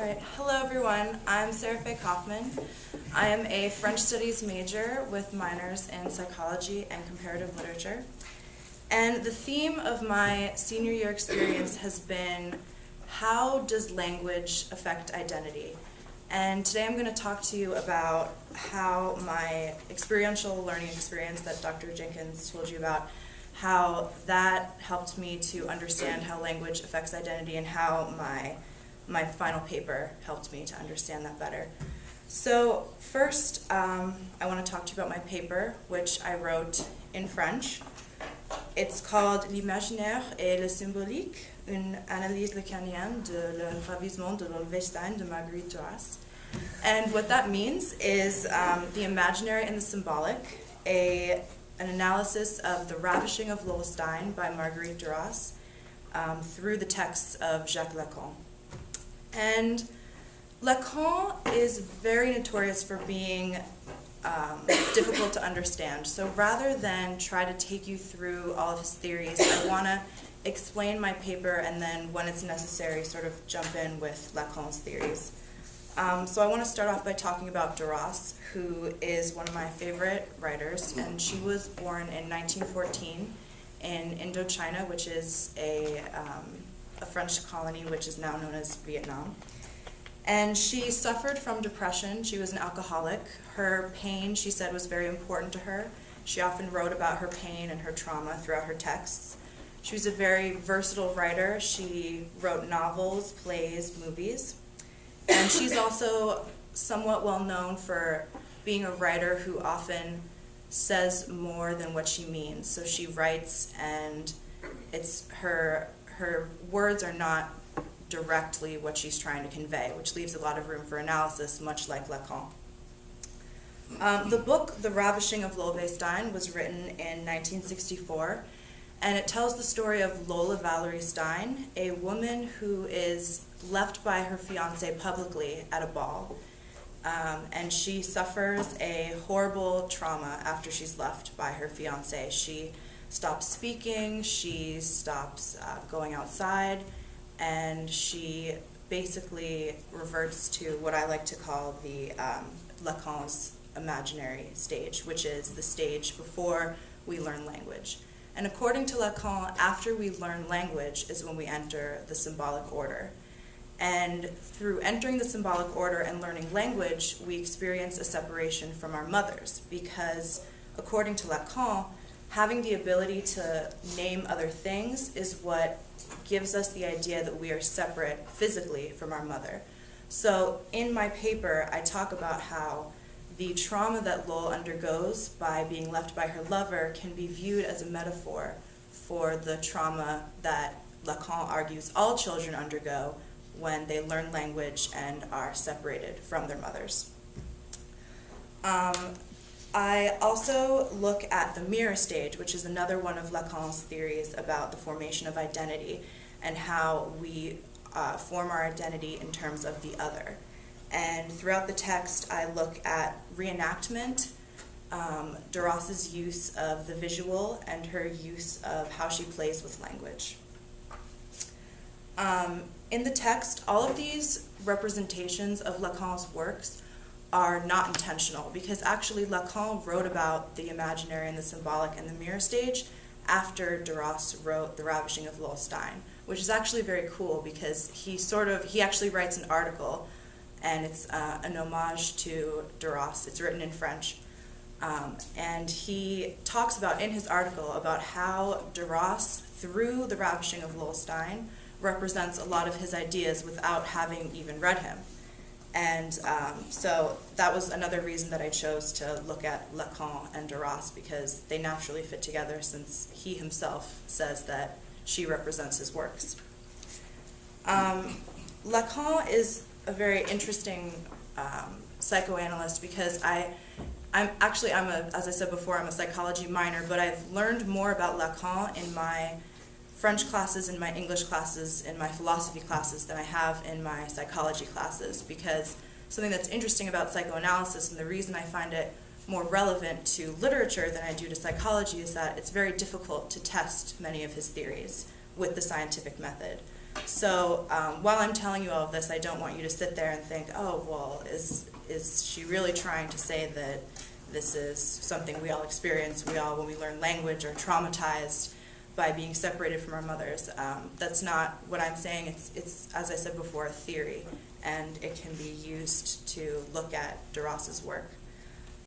All right, hello everyone. I'm Sarah-Faye Kauffman. I am a French Studies major with minors in psychology and comparative literature. And the theme of my senior year experience has been, how does language affect identity? And today I'm going to talk to you about how my experiential learning experience that Dr. Jenkins told you about, how that helped me to understand how language affects identity, and how my final paper helped me to understand that better. So first, I want to talk to you about my paper, which I wrote in French. It's called L'imaginaire et le symbolique, une analyse lacanienne de l'enravisement de l'Olvestein de Marguerite Duras. And what that means is the imaginary and the symbolic, an analysis of the ravishing of Lolstein by Marguerite Duras through the texts of Jacques Lacan. And Lacan is very notorious for being difficult to understand. So rather than try to take you through all of his theories, I want to explain my paper and then, when it's necessary, sort of jump in with Lacan's theories. So I want to start off by talking about Duras, who is one of my favorite writers, and she was born in 1914 in Indochina, which is a French colony which is now known as Vietnam. And she suffered from depression. She was an alcoholic. Her pain, she said, was very important to her. She often wrote about her pain and her trauma throughout her texts. She was a very versatile writer. She wrote novels, plays, movies. And she's also somewhat well known for being a writer who often says more than what she means. So she writes, and it's her words are not directly what she's trying to convey, which leaves a lot of room for analysis, much like Lacan. The book, The Ravishing of Lolvestein, was written in 1964, and it tells the story of Lola Valerie Stein, a woman who is left by her fiancé publicly at a ball, and she suffers a horrible trauma after she's left by her fiancé. She stops speaking, she stops going outside, and she basically reverts to what I like to call the Lacan's imaginary stage, which is the stage before we learn language. And according to Lacan, after we learn language is when we enter the symbolic order. And through entering the symbolic order and learning language, we experience a separation from our mothers, because according to Lacan, having the ability to name other things is what gives us the idea that we are separate physically from our mother. So in my paper, I talk about how the trauma that Lol undergoes by being left by her lover can be viewed as a metaphor for the trauma that Lacan argues all children undergo when they learn language and are separated from their mothers. I also look at the mirror stage, which is another one of Lacan's theories about the formation of identity and how we form our identity in terms of the other. And throughout the text, I look at reenactment, Duras's use of the visual, and her use of how she plays with language. In the text, all of these representations of Lacan's works are not intentional, because actually Lacan wrote about the imaginary and the symbolic and the mirror stage after Duras wrote The Ravishing of Lolstein, which is actually very cool, because he actually writes an article, and it's an homage to Duras. It's written in French. And he talks about, in his article, about how Duras, through The Ravishing of Lolstein, represents a lot of his ideas without having even read him. And so that was another reason that I chose to look at Lacan and Duras, because they naturally fit together, since he himself says that she represents his works. Lacan is a very interesting psychoanalyst, because as I said before, I'm a psychology minor, but I've learned more about Lacan in my French classes, in my English classes, in my philosophy classes than I have in my psychology classes, because something that's interesting about psychoanalysis, and the reason I find it more relevant to literature than I do to psychology, is that it's very difficult to test many of his theories with the scientific method. So while I'm telling you all of this, I don't want you to sit there and think, oh, well, is she really trying to say that this is something we all experience, when we learn language, are traumatized by being separated from our mothers. That's not what I'm saying. It's, as I said before, a theory, and it can be used to look at de Ross's work.